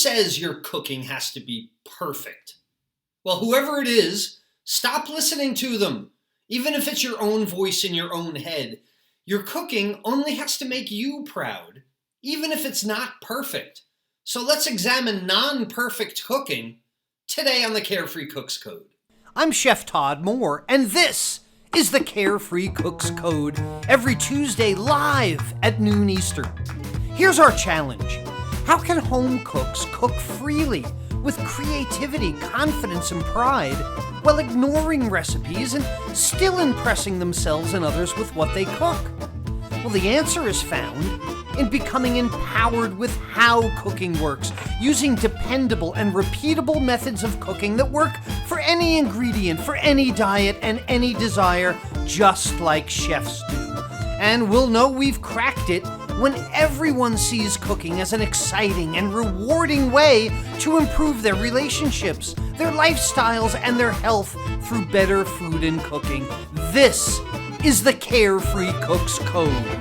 says your cooking has to be perfect? Well, whoever it is, stop listening to them. Even if it's your own voice in your own head, your cooking only has to make you proud, even if it's not perfect. So let's examine non-perfect cooking today on the Carefree Cook's Code. I'm Chef Todd Moore, and this is the Carefree Cook's Code, every Tuesday live at noon Eastern. Here's our challenge. How can home cooks cook freely with creativity, confidence, and pride while ignoring recipes and still impressing themselves and others with what they cook? Well, the answer is found in becoming empowered with how cooking works, using dependable and repeatable methods of cooking that work for any ingredient, for any diet, and any desire, just like chefs do. And we'll know we've cracked it when everyone sees cooking as an exciting and rewarding way to improve their relationships, their lifestyles, and their health through better food and cooking. This is the Carefree Cook's Code.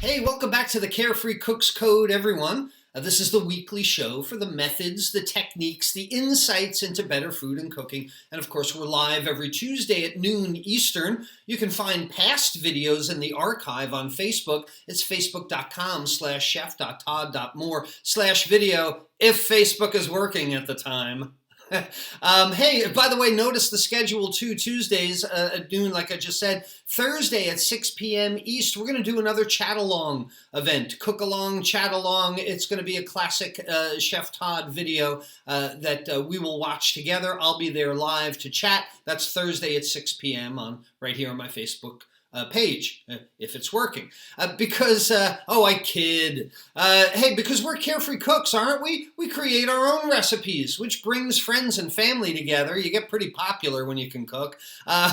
Hey, welcome back to the Carefree Cook's Code, everyone. This is the weekly show for the methods, the techniques, the insights into better food and cooking. And of course, we're live every Tuesday at noon Eastern. You can find past videos in the archive on Facebook. It's facebook.com/chef.todd.moore/video if Facebook is working at the time. Hey, by the way, notice the schedule too. Tuesdays at noon, like I just said. Thursday at 6 p.m. East, we're going to do another chat-along event. Cook-along, chat-along. It's going to be a classic Chef Todd video that we will watch together. I'll be there live to chat. That's Thursday at 6 p.m. right here on my Facebook page, if it's working. I kid. Hey, because we're carefree cooks, aren't we? We create our own recipes, which brings friends and family together. You get pretty popular when you can cook.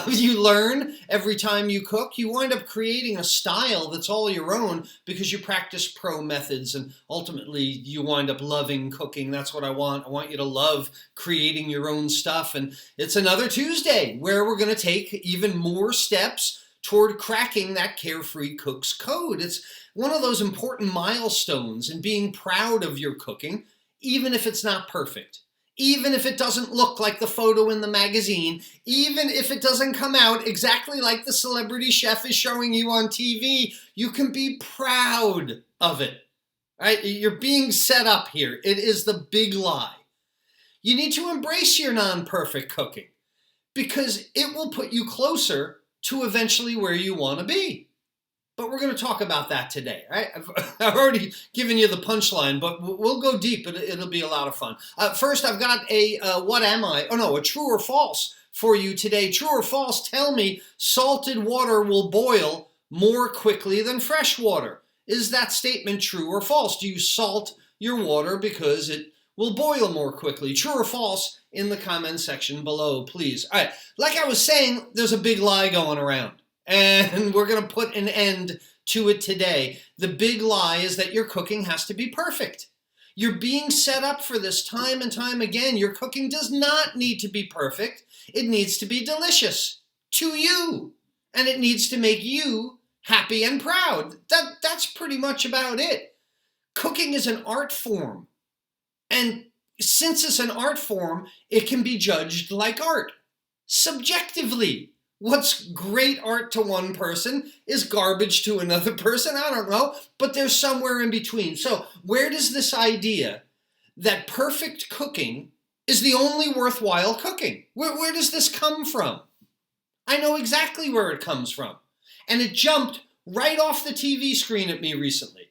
You learn every time you cook. You wind up creating a style that's all your own because you practice pro methods, and ultimately you wind up loving cooking. That's what I want. I want you to love creating your own stuff. And it's another Tuesday where we're going to take even more steps toward cracking that Carefree Cook's Code. It's one of those important milestones in being proud of your cooking, even if it's not perfect, even if it doesn't look like the photo in the magazine, even if it doesn't come out exactly like the celebrity chef is showing you on TV, you can be proud of it. Right? You're being set up here. It is the big lie. You need to embrace your non-perfect cooking because it will put you closer to eventually where you want to be. But we're going to talk about that today, right? I've already given you the punchline, but we'll go deep. It'll be a lot of fun. First, I've got a true or false for you today. True or false, tell me salted water will boil more quickly than fresh water. Is that statement true or false? Do you salt your water because it will boil more quickly? True or false? In the comment section below, please. All right, like I was saying, there's a big lie going around, and we're going to put an end to it today. The big lie is that your cooking has to be perfect. You're being set up for this time and time again. Your cooking does not need to be perfect. It needs to be delicious to you, and it needs to make you happy and proud. That's pretty much about it. Cooking is an art form, and since it's an art form, it can be judged like art, subjectively. What's great art to one person is garbage to another person. I don't know, but there's somewhere in between. So where does this idea that perfect cooking is the only worthwhile cooking, where does this come from? I know exactly where it comes from. And it jumped right off the TV screen at me recently.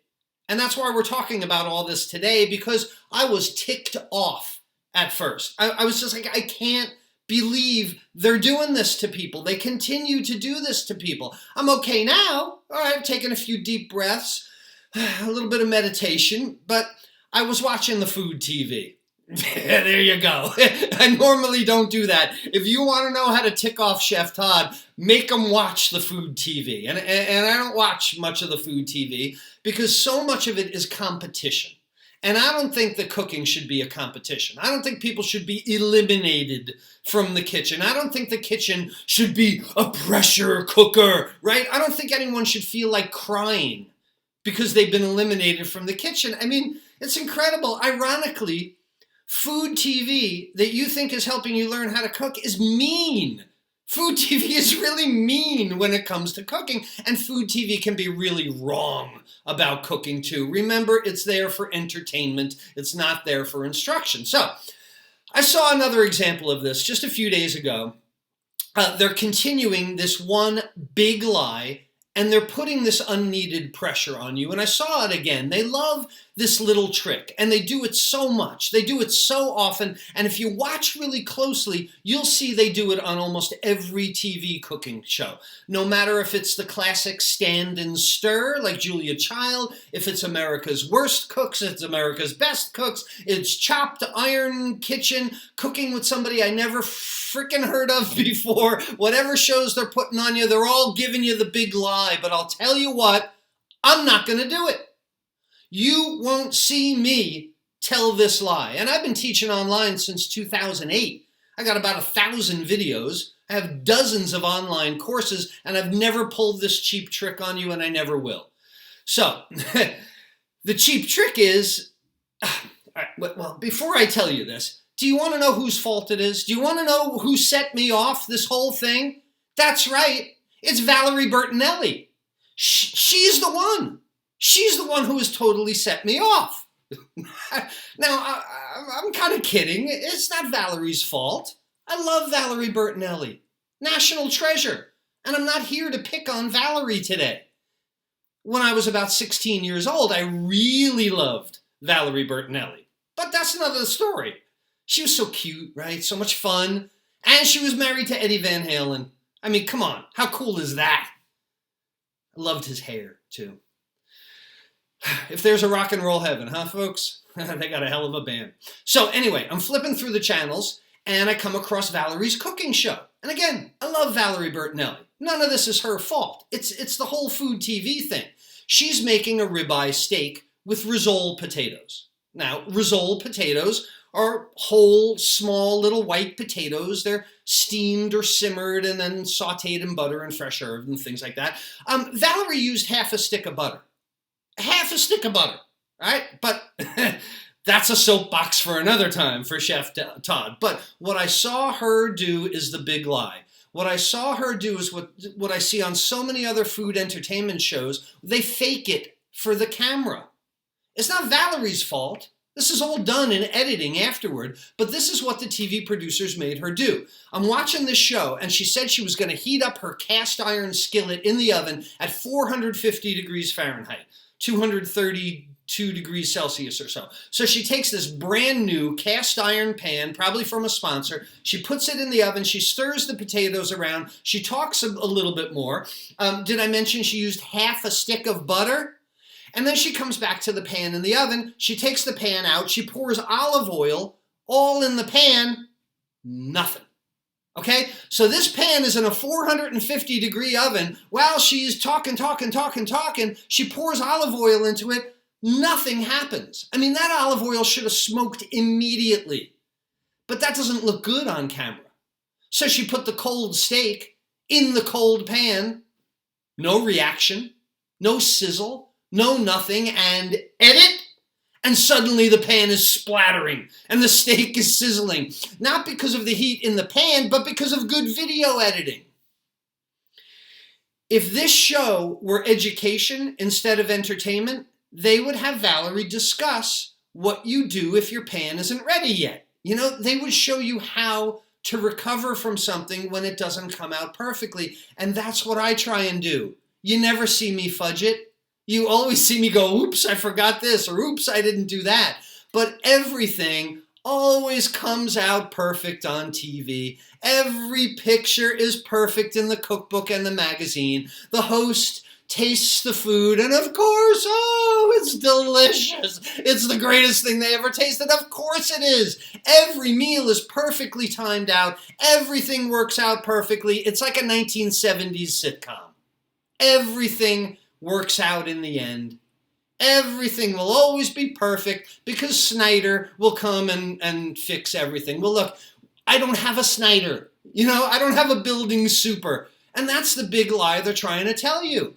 And that's why we're talking about all this today, because I was ticked off at first. I was just like, I can't believe they're doing this to people. They continue to do this to people. I'm okay now. All right, I've taken a few deep breaths, a little bit of meditation, but I was watching the food TV. There you go. I normally don't do that. If you want to know how to tick off Chef Todd, make them watch the food TV. And I don't watch much of the food TV because so much of it is competition. And I don't think the cooking should be a competition. I don't think people should be eliminated from the kitchen. I don't think the kitchen should be a pressure cooker, right? I don't think anyone should feel like crying because they've been eliminated from the kitchen. I mean, It's incredible. Ironically, food TV that you think is helping you learn how to cook is mean. Food TV is really mean when it comes to cooking, and food TV can be really wrong about cooking too. Remember, it's there for entertainment. It's not there for instruction. So, I saw another example of this just a few days ago. They're continuing this one big lie, and they're putting this unneeded pressure on you. And I saw it again. They love this little trick, and they do it so much. They do it so often, and if you watch really closely, you'll see they do it on almost every TV cooking show. No matter if it's the classic Stand and Stir, like Julia Child, if it's America's Worst Cooks, it's America's Best Cooks, it's Chopped Iron Kitchen, Cooking with Somebody I never freaking heard of before, whatever shows they're putting on you, they're all giving you the big lie. But I'll tell you what, I'm not going to do it. You won't see me tell this lie. And I've been teaching online since 2008. I got about 1,000 videos. I have dozens of online courses, and I've never pulled this cheap trick on you, and I never will. So, the cheap trick is, well, before I tell you this, do you want to know whose fault it is? Do you want to know who set me off this whole thing? That's right. It's Valerie Bertinelli. She's the one. She's the one who has totally set me off. Now, I'm kind of kidding. It's not Valerie's fault. I love Valerie Bertinelli. National treasure. And I'm not here to pick on Valerie today. When I was about 16 years old, I really loved Valerie Bertinelli. But that's another story. She was so cute, right? So much fun. And she was married to Eddie Van Halen. I mean, come on. How cool is that? I loved his hair, too. If there's a rock and roll heaven, huh, folks? They got a hell of a band. So anyway, I'm flipping through the channels, and I come across Valerie's cooking show. And again, I love Valerie Bertinelli. None of this is her fault. It's the whole food TV thing. She's making a ribeye steak with risole potatoes. Now, risole potatoes are whole, small, little white potatoes. They're steamed or simmered and then sautéed in butter and fresh herbs and things like that. Valerie used half a stick of butter. Half a stick of butter, right? But that's a soapbox for another time for Chef Todd. But what I saw her do is the big lie. What I saw her do is what I see on so many other food entertainment shows. They fake it for the camera. It's not Valerie's fault. This is all done in editing afterward, but this is what the TV producers made her do. I'm watching this show, and she said she was going to heat up her cast iron skillet in the oven at 450 degrees Fahrenheit. 232 degrees Celsius or so. So she takes this brand new cast iron pan, probably from a sponsor. She puts it in the oven. She stirs the potatoes around. She talks a little bit more. Did I mention she used half a stick of butter? And then she comes back to the pan in the oven. She takes the pan out. She pours olive oil all in the pan. Nothing. Okay, so this pan is in a 450 degree oven. While she's talking, she pours olive oil into it. Nothing happens. I mean, that olive oil should have smoked immediately. But that doesn't look good on camera. So she put the cold steak in the cold pan. No reaction, no sizzle, no nothing, and edit. And suddenly the pan is splattering and the steak is sizzling. Not because of the heat in the pan, but because of good video editing. If this show were education instead of entertainment, they would have Valerie discuss what you do if your pan isn't ready yet. You know, they would show you how to recover from something when it doesn't come out perfectly. And that's what I try and do. You never see me fudge it. You always see me go, oops, I forgot this, or oops, I didn't do that. But everything always comes out perfect on TV. Every picture is perfect in the cookbook and the magazine. The host tastes the food, and of course, oh, it's delicious. It's the greatest thing they ever tasted. Of course it is. Every meal is perfectly timed out. Everything works out perfectly. It's like a 1970s sitcom. Everything works out in the end. Everything will always be perfect because Snyder will come and fix everything. Well, look, I don't have a Snyder. You know, I don't have a building super. And that's the big lie they're trying to tell you.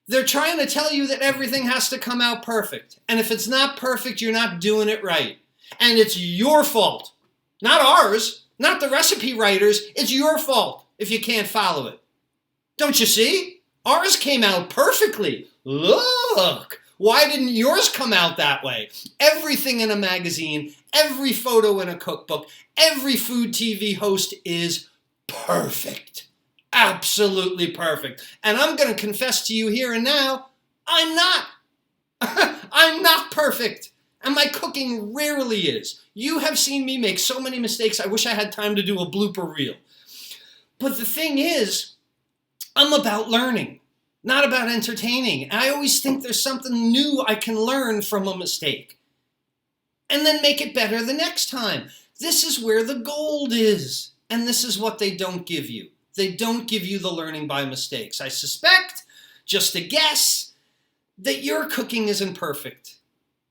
They're trying to tell you that everything has to come out perfect. And if it's not perfect, you're not doing it right. And it's your fault. Not ours, not the recipe writers. It's your fault if you can't follow it. Don't you see? Ours came out perfectly. Look! Why didn't yours come out that way? Everything in a magazine, every photo in a cookbook, every food TV host is perfect. Absolutely perfect. And I'm going to confess to you here and now, I'm not. I'm not perfect. And my cooking rarely is. You have seen me make so many mistakes, I wish I had time to do a blooper reel. But the thing is, I'm about learning, not about entertaining. I always think there's something new I can learn from a mistake and then make it better the next time. This is where the gold is. And this is what they don't give you. They don't give you the learning by mistakes. I suspect, just a guess, that your cooking isn't perfect.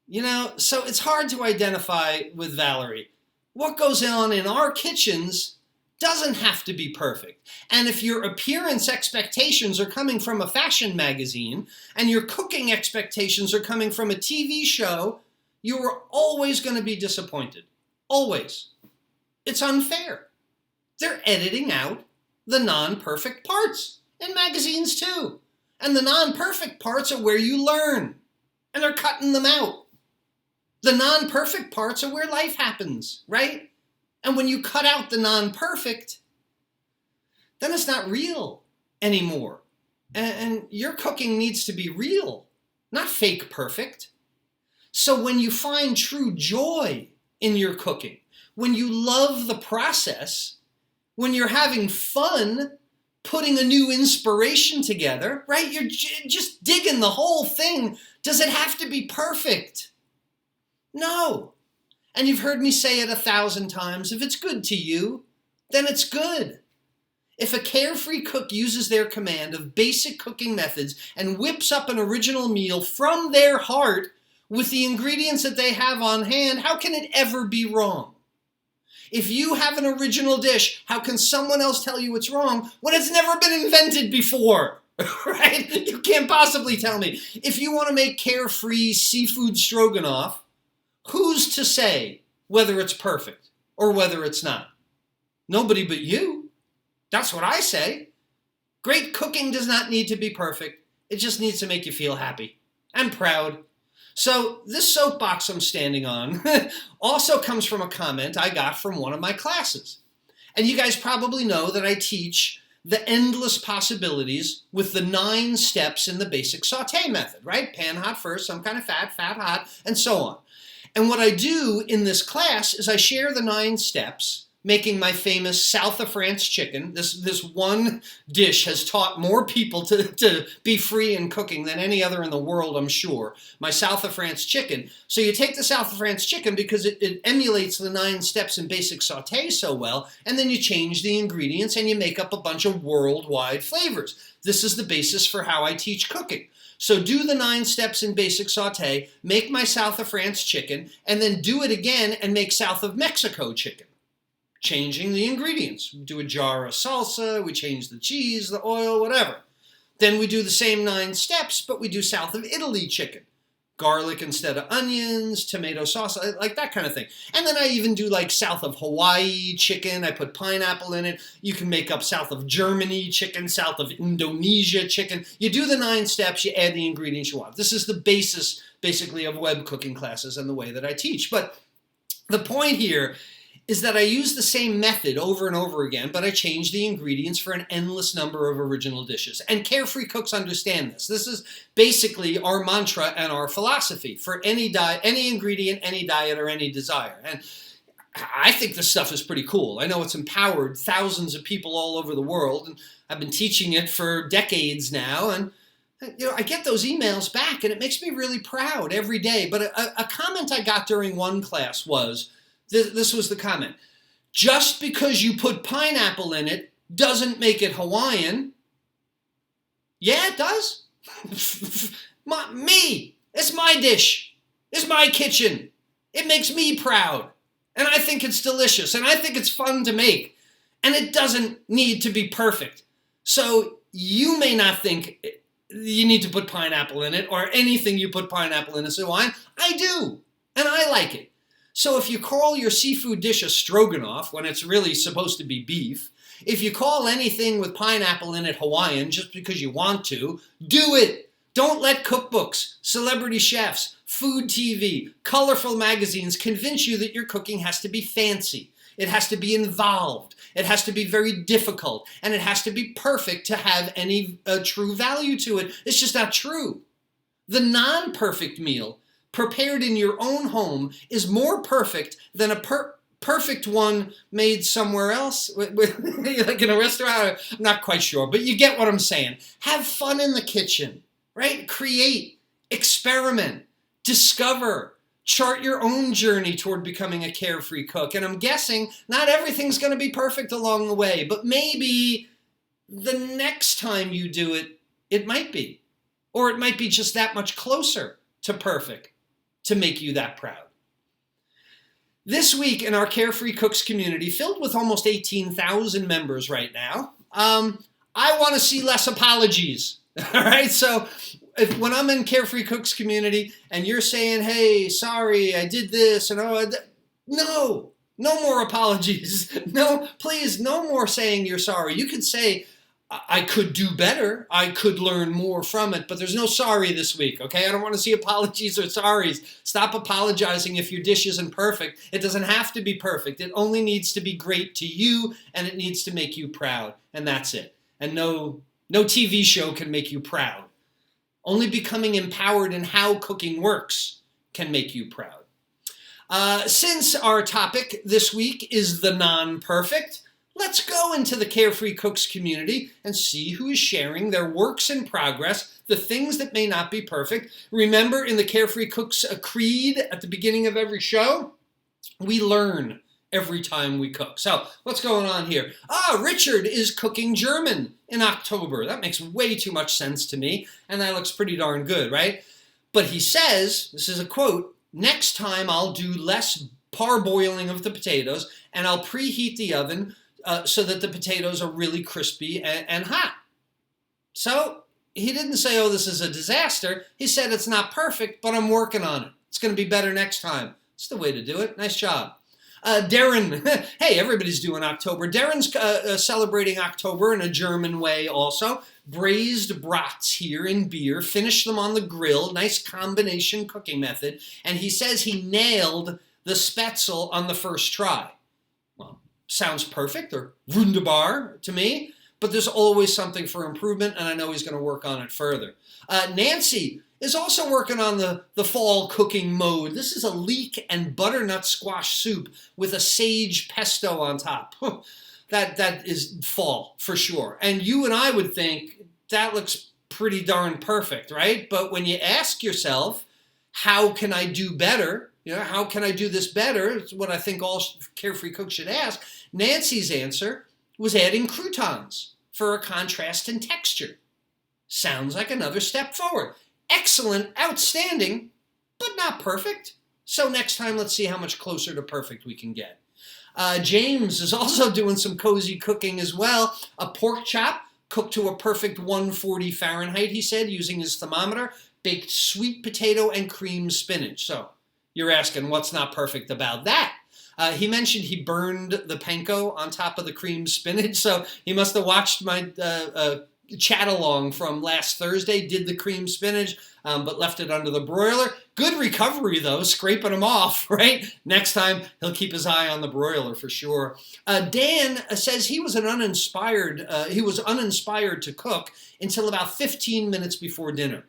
You know, so it's hard to identify with Valerie. What goes on in our kitchens doesn't have to be perfect. And if your appearance expectations are coming from a fashion magazine and your cooking expectations are coming from a TV show, you are always going to be disappointed. Always. It's unfair. They're editing out the non-perfect parts in magazines too. And the non-perfect parts are where you learn. And they're cutting them out. The non-perfect parts are where life happens, right? And when you cut out the non-perfect, then it's not real anymore. And your cooking needs to be real, not fake perfect. So when you find true joy in your cooking, when you love the process, when you're having fun putting a new inspiration together, right? You're just digging the whole thing. Does it have to be perfect? No. And you've heard me say it 1,000 times. If it's good to you, then it's good. If a carefree cook uses their command of basic cooking methods and whips up an original meal from their heart with the ingredients that they have on hand, how can it ever be wrong? If you have an original dish, how can someone else tell you it's wrong when it's never been invented before? Right? You can't possibly tell me. If you want to make carefree seafood stroganoff, who's to say whether it's perfect or whether it's not? Nobody but you. That's what I say. Great cooking does not need to be perfect. It just needs to make you feel happy and proud. So this soapbox I'm standing on also comes from a comment I got from one of my classes. And you guys probably know that I teach the endless possibilities with the 9 steps in the basic saute method, right? Pan hot first, some kind of fat hot, and so on. And what I do in this class is I share the 9 steps, making my famous South of France chicken. This one dish has taught more people to be free in cooking than any other in the world, I'm sure. My South of France chicken. So you take the South of France chicken because it emulates the 9 steps in basic saute so well, and then you change the ingredients and you make up a bunch of worldwide flavors. This is the basis for how I teach cooking. So do the 9 steps in basic saute, make my South of France chicken, and then do it again and make South of Mexico chicken. Changing the ingredients. We do a jar of salsa, we change the cheese, the oil, whatever. Then we do the same 9 steps, but we do South of Italy chicken. Garlic instead of onions, tomato sauce, like that kind of thing. And then I even do like South of Hawaii chicken. I put pineapple in it. You can make up South of Germany chicken, South of Indonesia chicken. You do the 9 steps, you add the ingredients you want. This is the basis, basically, of web cooking classes and the way that I teach. But the point here is that I use the same method over and over again, but I change the ingredients for an endless number of original dishes. And carefree cooks understand this. This is basically our mantra and our philosophy for any diet, any ingredient, any diet, or any desire. And I think this stuff is pretty cool. I know it's empowered thousands of people all over the world, and I've been teaching it for decades now, and you know, I get those emails back, and it makes me really proud every day. But a comment I got during one class was, this was the comment: just because you put pineapple in it doesn't make it Hawaiian. Yeah, it does. Me. It's my dish. It's my kitchen. It makes me proud. And I think it's delicious. And I think it's fun to make. And it doesn't need to be perfect. So you may not think you need to put pineapple in it, or anything you put pineapple in is wine. I do, and I like it. So if you call your seafood dish a stroganoff when it's really supposed to be beef, if you call anything with pineapple in it Hawaiian just because you want to, do it. Don't let cookbooks, celebrity chefs, food TV, colorful magazines convince you that your cooking has to be fancy. It has to be involved. It has to be very difficult. And it has to be perfect to have any true value to it. It's just not true. The non-perfect meal prepared in your own home is more perfect than a perfect one made somewhere else, like in a restaurant. I'm not quite sure, but you get what I'm saying. Have fun in the kitchen, right? Create, experiment, discover, chart your own journey toward becoming a carefree cook. And I'm guessing not everything's going to be perfect along the way, but maybe the next time you do it, it might be. Or it might be just that much closer to perfect to make you that proud. This week in our Carefree Cooks community, filled with almost 18,000 members right now, I want to see less apologies. All right, so when I'm in Carefree Cooks community and you're saying, hey, sorry, I did this, and no more apologies. No, please, no more saying you're sorry. You could say, I could do better. I could learn more from it, but there's no sorry this week, okay? I don't want to see apologies or sorries. Stop apologizing if your dish isn't perfect. It doesn't have to be perfect. It only needs to be great to you, and it needs to make you proud, and that's it. And no TV show can make you proud. Only becoming empowered in how cooking works can make you proud. Since our topic this week is the non-perfect, let's go into the Carefree Cooks community and see who is sharing their works in progress, the things that may not be perfect. Remember, in the Carefree Cooks creed at the beginning of every show, we learn every time we cook. So what's going on here? Richard is cooking German in October. That makes way too much sense to me, and that looks pretty darn good, right? But he says, this is a quote, next time I'll do less parboiling of the potatoes, and I'll preheat the oven so that the potatoes are really crispy and hot. So he didn't say, oh, this is a disaster. He said it's not perfect, but I'm working on it. It's going to be better next time. It's the way to do it. Nice job. Darren, hey, everybody's doing October. Darren's celebrating October in a German way also. Braised brats here in beer. Finished them on the grill. Nice combination cooking method. And he says he nailed the spätzle on the first try. Well, sounds perfect or wunderbar to me, but there's always something for improvement, and I know he's going to work on it further. Nancy is also working on the fall cooking mode. This is a leek and butternut squash soup with a sage pesto on top. That is fall for sure. And you and I would think that looks pretty darn perfect, right? But when you ask yourself, how can I do better? How can I do this better? It's what I think all Carefree cooks should ask. Nancy's answer was adding croutons for a contrast in texture. Sounds like another step forward. Excellent, outstanding, but not perfect. So next time, let's see how much closer to perfect we can get. James is also doing some cozy cooking as well. A pork chop cooked to a perfect 140 Fahrenheit, he said, using his thermometer. Baked sweet potato and cream spinach. So you're asking what's not perfect about that? He mentioned he burned the panko on top of the cream spinach. So he must have watched my chat along from last Thursday, did the cream spinach, but left it under the broiler. Good recovery, though, scraping them off, right? Next time, he'll keep his eye on the broiler for sure. Dan says he was uninspired to cook until about 15 minutes before dinner.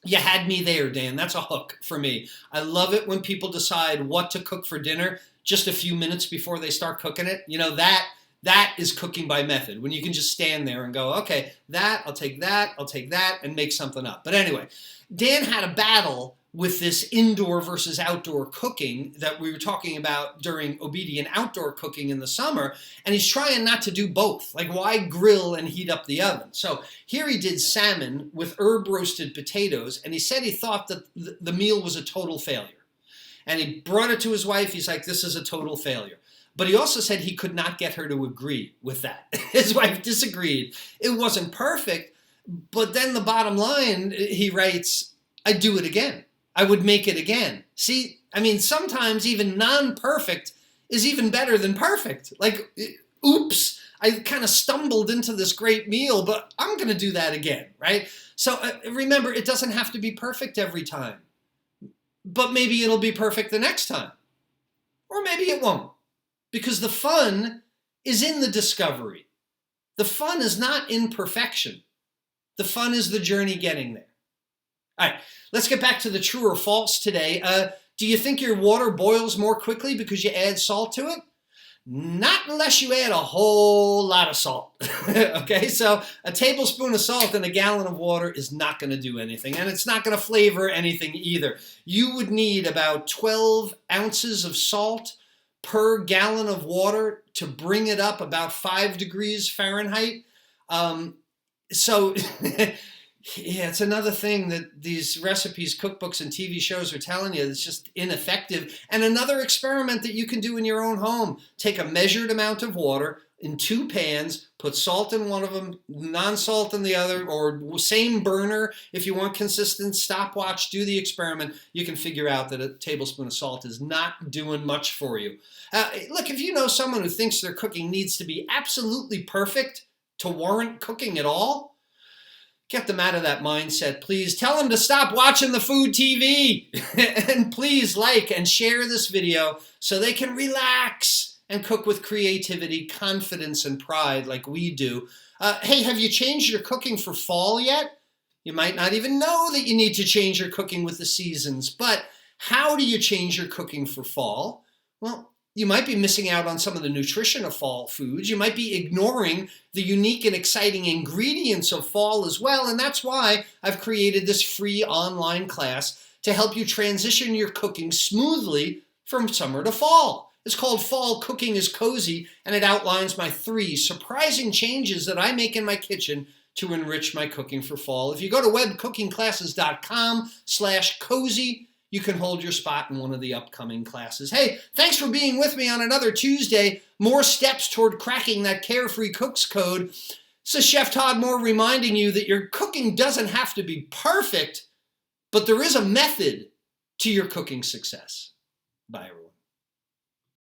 You had me there, Dan. That's a hook for me. I love it when people decide what to cook for dinner just a few minutes before they start cooking it. That is cooking by method, when you can just stand there and go, okay, I'll take that, and make something up. But anyway, Dan had a battle with this indoor versus outdoor cooking that we were talking about during obedient outdoor cooking in the summer, and he's trying not to do both. Like, why grill and heat up the oven? So here he did salmon with herb-roasted potatoes, and he said he thought that the meal was a total failure. And he brought it to his wife. He's like, this is a total failure. But he also said he could not get her to agree with that. His wife disagreed. It wasn't perfect, But then the bottom line, he writes, I'd do it again. I would make it again. See, I mean, sometimes even non-perfect is even better than perfect. Like, oops, I kind of stumbled into this great meal, but I'm going to do that again, right? So remember, it doesn't have to be perfect every time. But maybe it'll be perfect the next time. Or maybe it won't. Because the fun is in the discovery. The fun is not in perfection. The fun is the journey getting there. All right, let's get back to the true or false today. Do you think your water boils more quickly because you add salt to it? Not unless you add a whole lot of salt. Okay, so a tablespoon of salt in a gallon of water is not going to do anything, and it's not going to flavor anything either. You would need about 12 ounces of salt per gallon of water to bring it up about 5 degrees Fahrenheit. So yeah, it's another thing that these recipes, cookbooks, and TV shows are telling you. It's just ineffective. And another experiment that you can do in your own home. Take a measured amount of water in 2 pans, put salt in one of them, non-salt in the other, or same burner. If you want consistent stopwatch, do the experiment. You can figure out that a tablespoon of salt is not doing much for you. Look, if you know someone who thinks their cooking needs to be absolutely perfect to warrant cooking at all, get them out of that mindset, please. Tell them to stop watching the food TV. And please like and share this video so they can relax and cook with creativity, confidence, and pride like we do. Hey, have you changed your cooking for fall yet? You might not even know that you need to change your cooking with the seasons, but how do you change your cooking for fall? Well, you might be missing out on some of the nutrition of fall foods. You might be ignoring the unique and exciting ingredients of fall as well. And that's why I've created this free online class to help you transition your cooking smoothly from summer to fall. It's called Fall Cooking is Cozy, and it outlines my 3 surprising changes that I make in my kitchen to enrich my cooking for fall. If you go to webcookingclasses.com/cozy, you can hold your spot in one of the upcoming classes. Hey, thanks for being with me on another Tuesday. More steps toward cracking that Carefree Cooks Code. This is Chef Todd Moore reminding you that your cooking doesn't have to be perfect, but there is a method to your cooking success. Bye, everyone.